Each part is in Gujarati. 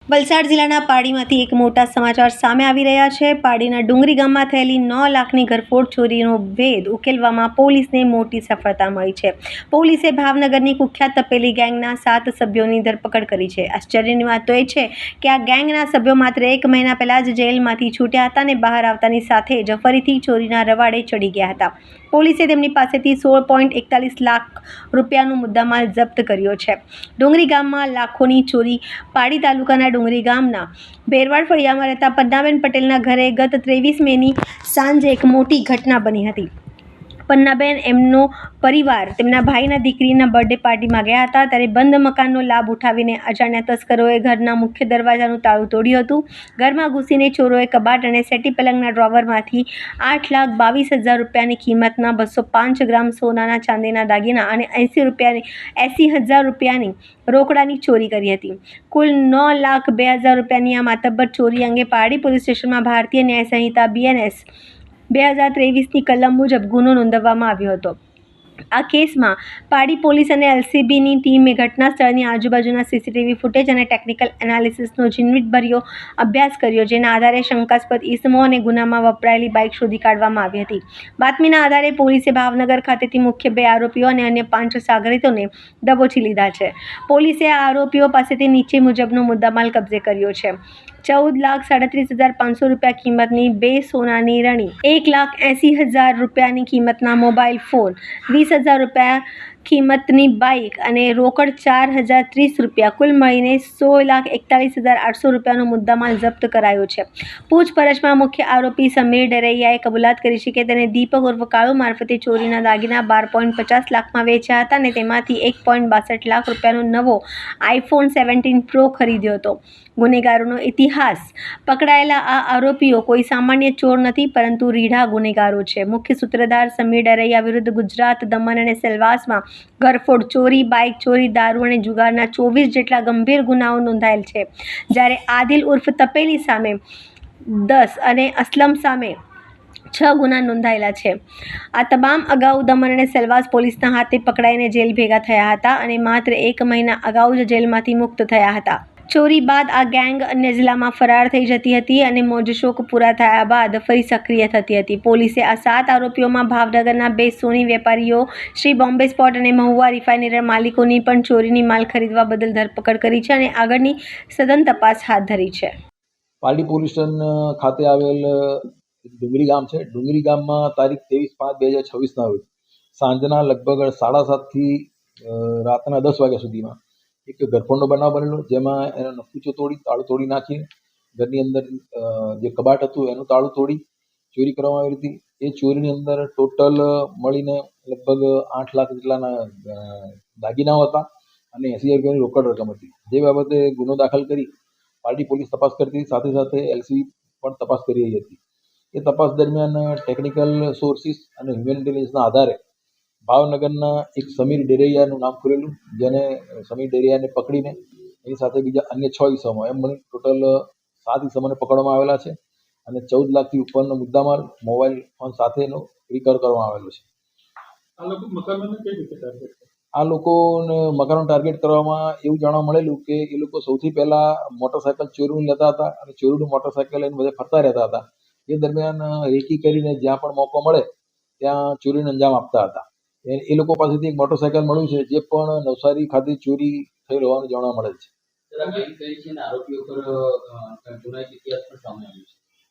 વલસાડ જિલ્લાના પાડીમાંથી એક મોટા સમાચાર સામે આવી રહ્યા છે. પાડીના ડુંગરી ગામમાં થયેલી 9 લાખની ઘરફોડ ચોરીનો ભેદ ઉકેલવામાં પોલીસને મોટી સફળતા મળી છે. પોલીસે ભાવનગરની કુખ્યાત તપેલી ગેંગના 7 સભ્યોની ધરપકડ કરી છે. આશ્ચર્યની વાત તો એ છે કે આ ગેંગના સભ્યો માત્ર 1 મહિના પહેલા જ જેલમાંથી છૂટ્યા હતા અને બહાર આવતાની સાથે જ ફરીથી ચોરીના રવાડે ચડી ગયા હતા. પોલીસે તેમની પાસેથી 16.41 લાખ રૂપિયાનો મુદ્દામાલ જપ્ત કર્યો છે. ડુંગરી ગામમાં લાખોની ચોરી. પાડી તાલુકાના ડુંગરી ગામના ભેરવાડ ફળિયામાં રહેતા પન્નાબેન પટેલના ઘરે ગત 23 મેની સાંજે એક મોટી ઘટના બની હતી. પન્નાબેન એમનો પરિવાર તેમના ભાઈના દીકરીના બર્થડે પાર્ટીમાં ગયા હતા ત્યારે બંધ મકાનનો લાભ ઉઠાવીને અજાણ્યા તસ્કરોએ ઘરના મુખ્ય દરવાજાનું તાળું તોડ્યું હતું. ઘરમાં ઘૂસીને ચોરોએ કબાટ અને સેટી પલંગના ડ્રોવરમાંથી 8,22,000 રૂપિયાની કિંમતના 205 ગ્રામ સોનાના ચાંદીના દાગીના અને 80,000 રૂપિયાની રોકડાની ચોરી કરી હતી. કુલ 9,02,000 રૂપિયાની આ માતબ્બર ચોરી અંગે પારડી પોલીસ સ્ટેશનમાં ભારતીય ન્યાય સંહિતા BNS 2023ની કલમ મુજબ ગુનો નોંધવામાં આવ્યો હતો. આ કેસમાં પાડી પોલીસ અને LCBની ટીમે ઘટના સ્થળની આજુબાજુના CCTV ફૂટેજ અને ટેકનિકલ એનાલિસિસનો ઝીણવટભર્યો અભ્યાસ કર્યો, જેના આધારે શંકાસ્પદ ઇસમો અને ગુનામાં વપરાયેલી બાઇક શોધી કાઢવામાં આવી હતી. બાતમીના આધારે પોલીસે ભાવનગર ખાતેથી મુખ્ય 2 આરોપીઓ અને અન્ય 5 સાગરીતોને દબોચી લીધા છે. પોલીસે આ આરોપીઓ પાસેથી નીચે મુજબનો મુદ્દામાલ કબજે કર્યો છે: 14,37,500 રૂપિયા કિંમતની 2 સોનાની રણી, 1,80,000 રૂપિયાની કિંમતના મોબાઈલ ફોન, 20,000 રૂપિયા કિંમતની બાઇક અને રોકડ 4,030 રૂપિયા, કુલ મળીને 16,41,800 રૂપિયાનો મુદ્દામાલ જપ્ત કરાયો છે. પૂછપરછમાં મુખ્ય આરોપી સમીર ડરૈયાએ કબૂલાત કરી છે કે તેણે દીપક ઉર્ફ કાળુ મારફતે ચોરીના દાગીના 12.50 લાખમાં વેચ્યા હતા અને તેમાંથી 1.62 લાખ રૂપિયાનો નવો iPhone 17 Pro ખરીદ્યો હતો. ગુનેગારોનો ઇતિહાસ. પકડાયેલા આ આરોપીઓ કોઈ સામાન્ય ચોર નથી, પરંતુ રીઢા ગુનેગારો છે. મુખ્ય સૂત્રધાર સમીર ડરૈયા વિરુદ્ધ ગુજરાત, દમણ અને સેલવાસમાં ઘરફોડ, ચોરી, બાઇક ચોરી, દારૂ અને જુગારના 24 જેટલા ગંભીર ગુનાઓ નોંધાયેલ છે. જ્યારે આદિલ ઉર્ફ તપેલી સામે 10 અને અસલમ સામે 6 ગુના નોંધાયેલા છે. આ તમામ અગાઉ દમણ અને સેલવાસ પોલીસના હાથે પકડાઈને જેલ ભેગા થયા હતા અને માત્ર 1 મહિના અગાઉ જ જેલમાંથી મુક્ત થયા હતા. ચોરી બાદ આ ગેંગ અન્ય જિલ્લામાં ફરાર થઈ જતી હતી અને મોજશોખ પૂરા થયા બાદ ફરી સક્રિય થતી હતી. પોલીસે આ 7 આરોપીઓમાં ભાવનગરના 2 સોની વેપારીઓ, શ્રી બોમ્બે સ્પોટ અને મહુવા રિફાઇનરીના માલિકોની પણ ચોરીની માલ ખરીદવા બદલ ધરપકડ કરી છે અને આગળની સઘન તપાસ હાથ ધરી છે. પારડી પોલીસ સ્ટેશન ખાતે આવેલ ડુંગરી ગામ છે. ડુંગરી ગામમાં તારીખ 23/5/2026ના રોજ સાંજના લગભગ 7:30 થી રાતના 10 વાગ્યા સુધીમાં એક ઘરફોડનો બનાવ બનેલો, જેમાં એનો નકુચો તોડી, તાળું તોડી નાખી ઘરની અંદર જે કબાટ હતું એનું તાળું તોડી ચોરી કરવામાં આવી હતી. એ ચોરીની અંદર ટોટલ મળીને લગભગ 8 લાખ જેટલાના દાગીનાઓ હતા અને 80,000 રૂપિયાની રોકડ રકમ હતી. જે બાબતે ગુનો દાખલ કરી પારડી પોલીસ તપાસ કરતી, સાથે સાથે LCB પણ તપાસ કરી રહી હતી. એ તપાસ દરમિયાન ટેકનિકલ સોર્સિસ અને હ્યુમન ઇન્ટેલિજન્સના આધારે ભાવનગરના એક સમીર ડેરૈયાનું નામ ખુલેલું, જેને સમીર ડેરૈયાને પકડીને એની સાથે બીજા અન્ય 6 ઈસમો, એમ મળી ટોટલ 7 ઈસમોને પકડવામાં આવેલા છે અને 14 લાખથી ઉપરનો મુદ્દામાલ મોબાઈલ ફોન સાથેનો રિકવર કરવામાં આવેલો છે. આ લોકોને મકાનો ટાર્ગેટ કરવામાં એવું જાણવા મળેલું કે એ લોકો સૌથી પહેલા મોટરસાયકલ ચોરીનું લેતા હતા અને ચોરીનું મોટરસાયકલ લઈને બધે ફરતા રહેતા હતા. એ દરમિયાન રેકી કરીને જ્યાં પણ મોકો મળે ત્યાં ચોરીને અંજામ આપતા હતા. એ લોકો પાસેથી એક મોટરસાયકલ મળ્યું છે, જે પણ નવસારી ખાતે ચોરી થઈ હોવાનું જાણવા મળે છે.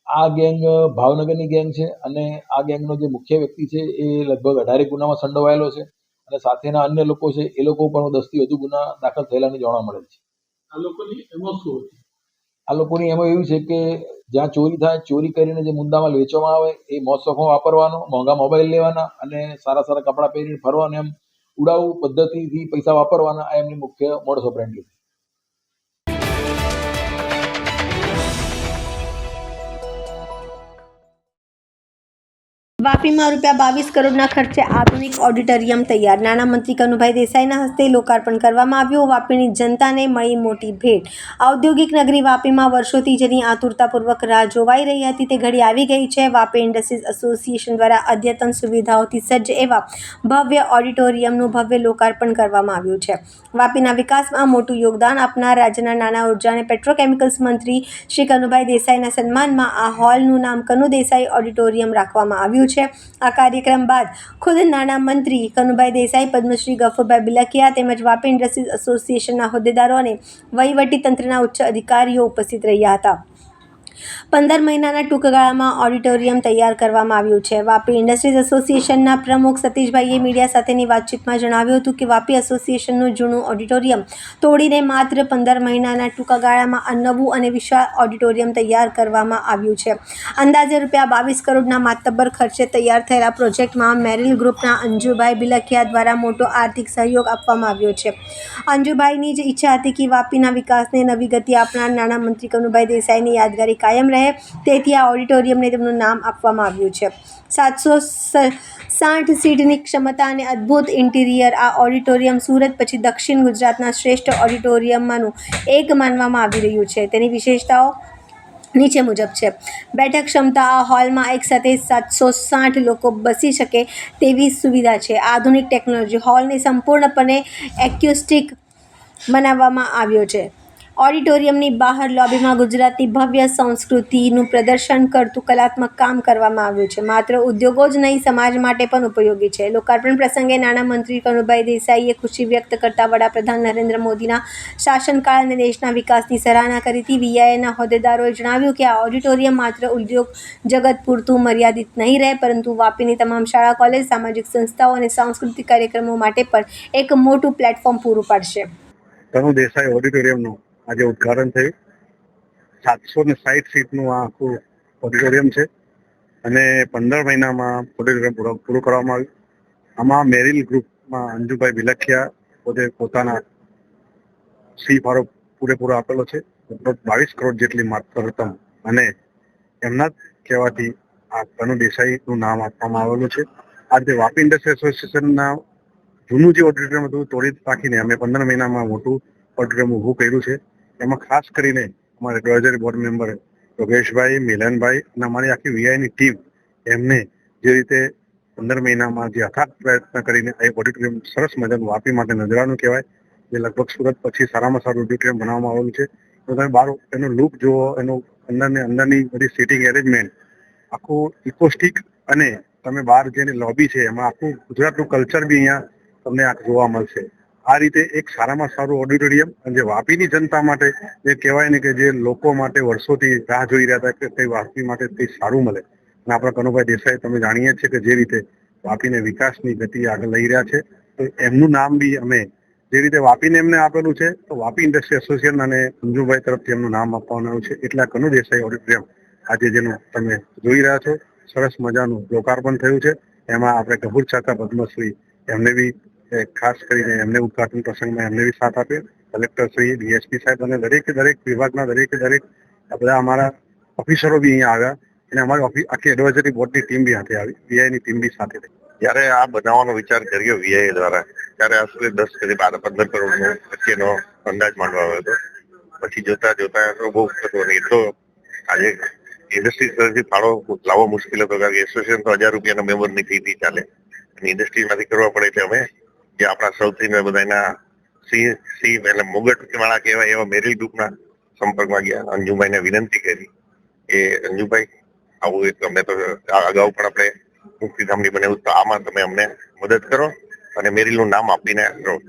આ ગેંગ ભાવનગરની ગેંગ છે અને આ ગેંગનો જે મુખ્ય વ્યક્તિ છે એ લગભગ 18 ગુનામાં સંડોવાયેલો છે અને સાથેના અન્ય લોકો છે એ લોકો પણ 10 થી વધુ ગુના દાખલ થયેલાની જાણવા મળે છે. આ લોકોની એમાં એવું છે કે જ્યાં ચોરી થાય, ચોરી કરીને જે મુદ્દામાલ વેચવામાં આવે એ મોજશોખમાં વાપરવાનો, મોંઘા મોબાઈલ લેવાના અને સારા સારા કપડાં પહેરીને ફરવાનું, એમ ઉડાઉ પદ્ધતિથી પૈસા વાપરવાના, આ એમની મુખ્ય મોડસ ઓપરેન્ડી. વાપીમાં ₹22 કરોડના ખર્ચે આધુનિક ઓડિટોરિયમ તૈયાર. નાણામંત્રી કનુભાઈ દેસાઈના હસ્તે લોકાર્પણ કરવામાં આવ્યું. વાપીની જનતાને મળી મોટી ભેટ. ઔદ્યોગિક નગરી વાપીમાં વર્ષોથી જેની આતુરતાપૂર્વક રાહ જોવાઈ રહી હતી તે ઘડી આવી ગઈ છે. વાપી ઇન્ડસ્ટ્રીઝ એસોસિએશન દ્વારા અદ્યતન સુવિધાઓથી સજ્જ એવા ભવ્ય ઓડિટોરિયમનું ભવ્ય લોકાર્પણ કરવામાં આવ્યું છે. વાપીના વિકાસમાં મોટું યોગદાન આપનાર રાજ્યના નાણાં ઉર્જા અને પેટ્રોકેમિકલ્સ મંત્રી શ્રી કનુભાઈ દેસાઈના સન્માનમાં આ હોલનું નામ કનુ દેસાઈ ઓડિટોરિયમ રાખવામાં આવ્યું છે. આ કાર્યક્રમ બાદ ખુદ નાણામંત્રી કનુભાઈ દેસાઈ, પદ્મશ્રી ગફુરભાઈ બિલખિયા તેમજ વાપી ઇન્ડસ્ટ્રીઝ એસોસિએશનના હોદ્દેદારો અને વહીવટી તંત્રના ઉચ્ચ અધિકારીઓ ઉપસ્થિત રહ્યા હતા. 15 મહિનાના ટૂંકગાળામાં ઓડિટોરિયમ તૈયાર કરવામાં આવ્યું છે. વાપી ઇન્ડસ્ટ્રીઝ એસોસિએશનના પ્રમુખ સતીશભાઈએ મીડિયા સાથેની વાતચીતમાં જણાવ્યું હતું કે વાપી એસોસિએશનનું જૂનું ઓડિટોરિયમ તોડીને માત્ર 15 મહિનાના ટૂંકા ગાળામાં આ નવું અને વિશાળ ઓડિટોરિયમ તૈયાર કરવામાં આવ્યું છે. અંદાજે ₹22 કરોડના માતબ્બર ખર્ચે તૈયાર થયેલા પ્રોજેક્ટમાં મેરિલ ગ્રુપના અંજુભાઈ બિલખિયા દ્વારા મોટો આર્થિક સહયોગ આપવામાં આવ્યો છે. અંજુભાઈની જ ઈચ્છા હતી કે વાપીના વિકાસને નવી ગતિ આપનાર નાણામંત્રી કનુભાઈ દેસાઈની યાદગારી કાયમ રહે, તેથી આ ઓડિટોરિયમને તેમનું નામ આપવામાં આવ્યું છે. 760 સીટની ક્ષમતા અને અદ્ભુત ઇન્ટિરિયર આ ઓડિટોરિયમ સુરત પછી દક્ષિણ ગુજરાતના શ્રેષ્ઠ ઓડિટોરિયમમાંનું એક માનવામાં આવી રહ્યું છે. તેની વિશેષતાઓ નીચે મુજબ છે. બેઠક ક્ષમતા આ હોલમાં એકસાથે 760 લોકો બેસી શકે તેવી સુવિધા છે. આધુનિક ટેકનોલોજી હોલને સંપૂર્ણપણે એક્યુસ્ટિક બનાવવામાં આવ્યો છે. ઓડિટોરિયમની બહાર લોબીમાં ગુજરાતની ભવ્ય સંસ્કૃતિનું પ્રદર્શન કરતું કલાત્મક કામ કરવામાં આવ્યું છે. માત્ર ઉદ્યોગો જ નહીં, સમાજ માટે પણ ઉપયોગી છે. લોકાર્પણ પ્રસંગે નાણામંત્રી કનુભાઈ દેસાઈએ ખુશી વ્યક્ત કરતા વડાપ્રધાન નરેન્દ્ર મોદીના શાસનકાળ અને દેશના વિકાસની સરાહના કરી હતી. વીઆઈએના હોદ્દેદારોએ જણાવ્યું કે આ ઓડિટોરિયમ માત્ર ઉદ્યોગ જગત પૂરતું મર્યાદિત નહીં રહે, પરંતુ વાપીની તમામ શાળા, કોલેજ, સામાજિક સંસ્થાઓ અને સાંસ્કૃતિક કાર્યક્રમો માટે પણ એક મોટું પ્લેટફોર્મ પૂરું પાડશે. કનુ દેસાઈ ઓડિટોરિયમનું આજે ઉદ્ઘાટન થયું. 760 સીટનું આ આખું ઓડિટોરિયમ છે અને 15 મહિનામાં ઓડિટોરિયમ પૂરું કરવામાં આવ્યું. આમાં મેરિલ ગ્રુપમાં અંજુભાઈ બિલખિયા પોતે પોતાના સી ફાળો પૂરેપૂરો આપેલો છે. 22 કરોડ જેટલી માત્ર રકમ અને એમના જ કહેવાથી આ કનુ દેસાઈનું નામ આપવામાં આવેલું છે. આ રીતે વાપી ઇન્ડસ્ટ્રી એસોસિએશનના જૂનું જે ઓડિટોરિયમ હતું તોડી નાખીને અમે 15 મહિનામાં મોટું ઓડિટોરિયમ ઊભું કર્યું છે. એમાં ખાસ કરીને અમારા એડવાઇઝરી બોર્ડ મેમ્બર યોગેશભાઈ, મિલનભાઈ અને અમારી આખી વીઆઈની ટીમ એમને જે રીતે 15 મહિનામાં જે અથાગ પ્રયત્ન કરીને આ ઓડિટોરિયમ સરસ મજાનું વાપી માટે નજરાનું કહેવાય, જે લગભગ સુરત પછી સારામાં સારું ઓડિટોરિયમ બનાવવામાં આવેલું છે. તો તમે બહાર એનો લુક જુઓ, એનો અંદરની બધી સીટિંગ એરેન્જમેન્ટ આખું ઇકોસ્ટિક અને તમે બહાર જેની લોબી છે એમાં આખું ગુજરાતનું કલ્ચર બી અહીંયા તમને આ જોવા મળશે. આ રીતે એક સારામાં સારું ઓડિટોરિયમ અને જે વાપીની જનતા માટે જે કહેવાય ને કે જે લોકો માટે વર્ષોથી રાહ જોઈ રહ્યા હતા કે કંઈ વાપી માટે કંઈ સારું મળે, અને આપણા કનુભાઈ દેસાઈ તમે જાણીએ છીએ કે જે રીતે વાપીને વિકાસની ગતિ આગળ લઈ રહ્યા છે, તો એમનું નામ બી અમે જે રીતે વાપીને એમને આપેલું છે તો વાપી ઇન્ડસ્ટ્રી એસોસિએશન અને અંજુભાઈ તરફથી એમનું નામ આપવામાં આવ્યું છે. એટલે કનુ દેસાઈ ઓડિટોરિયમ આજે જેનું તમે જોઈ રહ્યા છો સરસ મજાનું લોકાર્પણ થયું છે. એમાં આપણે ગફુર ચાચા પદ્મશ્રી એમને બી ખાસ કરીને એમને ઉદઘાટન પ્રસંગમાં એમને બી સાથ આપ્યો. કલેક્ટર શ્રી, ડીએસપી સાહેબ અને દરેક વિભાગના દરેક બધા અમારા ઓફિસરો બી અહીંયા આવ્યા અને અમારી આખી એડવાઇઝરી બોર્ડની ટીમ બી સાથે આવી, વીઆઈની ટીમ બી સાથે રહી. જ્યારે આ બનાવવાનો વિચાર કર્યો વીઆઈ દ્વારા ત્યારે આશરે 10 થી 15 કરોડનો વચ્ચેનો અંદાજ માંડવામાં આવ્યો હતો. પછી જોતા તો બહુ થતો નહીં. એટલો આજે ઇન્ડસ્ટ્રી તરફથી ફાળો લાવવો મુશ્કેલ હતો, કારણ કે એસોસિએશન તો ₹1000 મેમ્બરની ફીથી ચાલે અને ઇન્ડસ્ટ્રીમાંથી કરવા પડે. એટલે અમે જે આપણા સૌથી બધાના સી એટલે મુગટ વાળા કહેવાય એવા મેરિલ ગ્રુપના સંપર્કમાં ગયા. અંજુભાઈને વિનંતી કરી કે અંજુભાઈ આવું એક અમે તો અગાઉ પણ આપણે મુક્તિધામની બનાવ્યું, તો આમાં તમે અમને મદદ કરો અને મેરિલનું નામ આપીને કરો.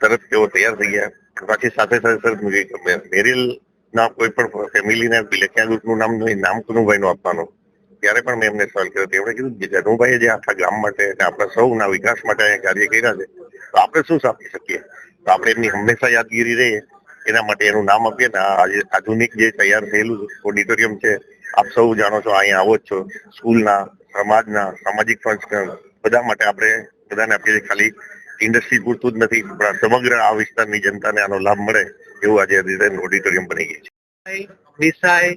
તરત તેઓ તૈયાર થઈ ગયા. બાકી સાથે મેરિલ ના કોઈ પણ ફેમિલીને બિલખિયા ગ્રુપનું નામ કનુભાઈનું આપવાનું. ત્યારે પણ મેં એમને સવાલ કર્યો. તેમણે કીધું કે કનુભાઈએ જે આખા ગામ માટે અને આપણા સૌના વિકાસ માટે અહીંયા કાર્ય કર્યા છે, તો આપણે શું આપી શકીએ? તો આપણે એમની હંમેશા યાદગીરી રહે એના માટે એનું નામ આપીએ ને. આજે આધુનિક જે તૈયાર થયેલું ઓડિટોરિયમ છે, આપ સૌ જાણો છો, અહીંયા આવો જ છો. સ્કૂલના, સમાજના, સામાજિક સંસ્કાર બધા માટે આપણે બધાને આપીએ. ખાલી ઇન્ડસ્ટ્રી પૂરતું જ નથી, પણ સમગ્ર આ વિસ્તારની જનતાને આનો લાભ મળે એવું આજે ઓડિટોરિયમ બની ગયું છે. દેસાઈ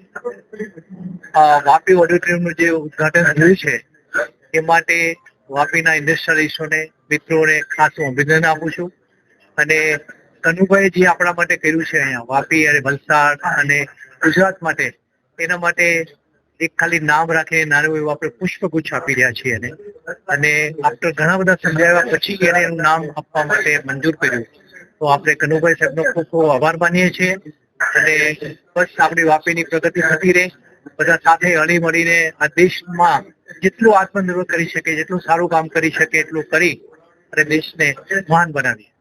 વાપી ઓડિટોરિયમનું જે ઉદ્ઘાટન થયું છે એ માટે વાપીના ઇન્ડસ્ટ્રીયલિસ્ટોને મિત્રોને ખાસ હું અભિનંદન આપું છું. અને કનુભાઈ જે આપણા માટે કર્યું છે અહીંયા વાપી અને વલસાડ અને ગુજરાત માટે, એના માટે એક ખાલી નામ રાખીને નાનું એવું આપણે પુષ્પગુચ્છ આપી રહ્યા છીએ એને. અને આફ્ટર ઘણા બધા સમજાવ્યા પછી એને એનું નામ આપવા માટે મંજૂર કર્યું. તો આપણે કનુભાઈ સાહેબનો ખૂબ ખૂબ આભાર માનીએ છીએ. અને બસ આપણી વાપીની પ્રગતિ થતી રહે, બધા સાથે હળી મળીને આ દેશમાં જેટલું આત્મનિર્ભર કરી શકે, જેટલું સારું કામ કરી શકે એટલું કરી અને દેશને મહાન બનાવીએ.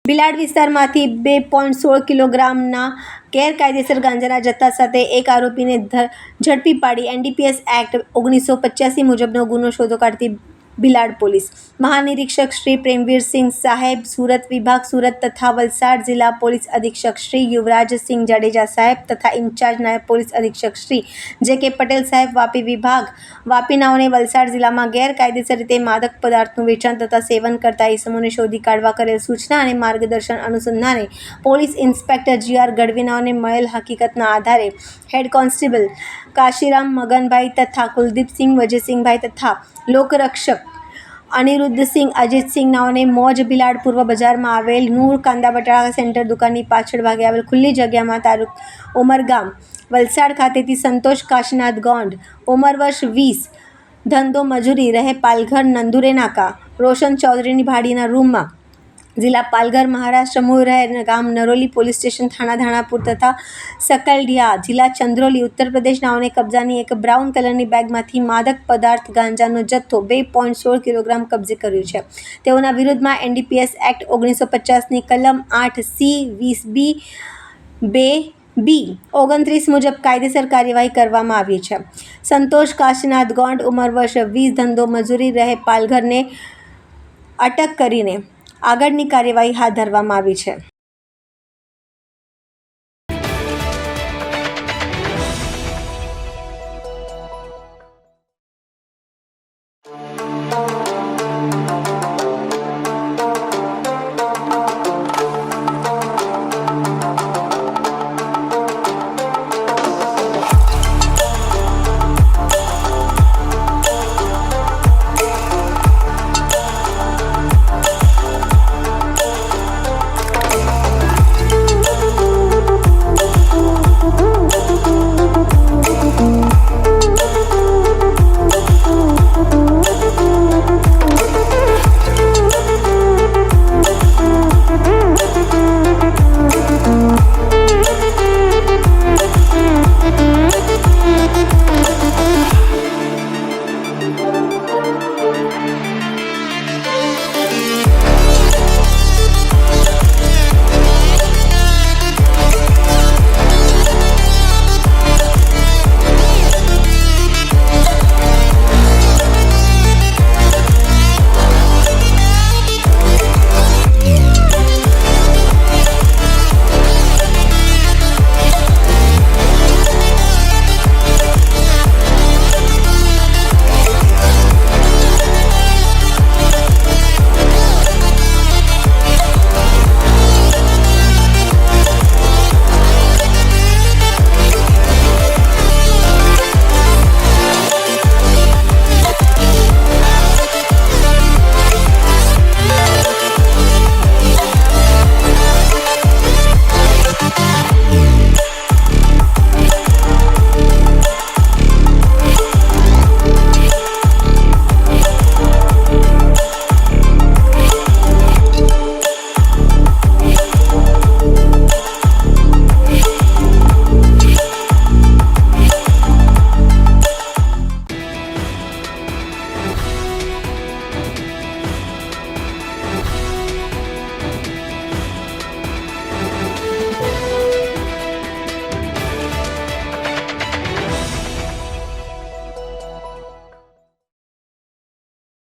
બિલાડ વિસ્તારમાંથી 2.16 કિલોગ્રામના ગેરકાયદેસર ગાંજાના જથ્થા સાથે એક આરોપીને ઝડપી પાડી એનડીપીએસ એક્ટ 1985 મુજબનો ગુનો શોધો કાઢતી બિલાડ પોલીસ. મહાનિરીક્ષક શ્રી પ્રેમવીરસિંહ સાહેબ સુરત વિભાગ સુરત તથા વલસાડ જિલ્લા પોલીસ અધિક્ષક શ્રી યુવરાજસિંહ જાડેજા સાહેબ તથા ઇન્ચાર્જ નાયબ પોલીસ અધિક્ષક શ્રી જે.કે. પટેલ સાહેબ વાપી વિભાગ વાપીનાઓને વલસાડ જિલ્લામાં ગેરકાયદેસર રીતે માદક પદાર્થનું વેચાણ તથા સેવન કરતા ઇસમોને શોધી કાઢવા કરેલ સૂચના અને માર્ગદર્શન અનુસંધાને પોલીસ ઇન્સ્પેક્ટર જી.આર. ગઢવીનાઓને મળેલ હકીકતના આધારે હેડ કોન્સ્ટેબલ કાશીરામ મગનભાઈ તથા કુલદીપસિંહ વજયસિંહભાઈ તથા લોકરક્ષક અનિરુદ્ધસિંહ અજીતસિંહ નાઓને મોજ બિલાડ પૂર્વ બજારમાં આવેલ નૂર કાંદા બટાકા સેન્ટર દુકાનની પાછળ ભાગે આવેલ ખુલ્લી જગ્યામાં ઉમરગામ વલસાડ ખાતેથી સંતોષ કાશીનાથ ગોંડ ઉંમર વર્ષ 20 ધંધો મજૂરી રહે પાલઘર નંદુરે નાકા રોશન ચૌધરીની ભાડીના રૂમમાં જિલ્લા પાલઘર મહારાષ્ટ્ર મૂળ રહે ગામ નરોલી પોલીસ સ્ટેશન થાણા ધાણાપુર તથા सकलडिया જિલ્લા ચંદ્રોલી ઉત્તર પ્રદેશ નાઓને કબજાની એક બ્રાઉન કલરની બેગમાંથી માદક પદાર્થ ગાંજાનો જથ્થો 2.16 કિલોગ્રામ કબજે કર્યું છે. તેઓના વિરુદ્ધમાં એનડીપીએસ એક્ટ 1950ની કલમ 8C 20B 2B 29 મુજબ કાયદેસર કાર્યવાહી કરવામાં આવી છે. સંતોષ કાશીનાથ ગોંડ ઉંમર વર્ષ 20 ધંધો મજૂરી રહે પાલઘરને અટક કરીને આગળની કાર્યવાહી હાથ ધરવામાં આવી છે.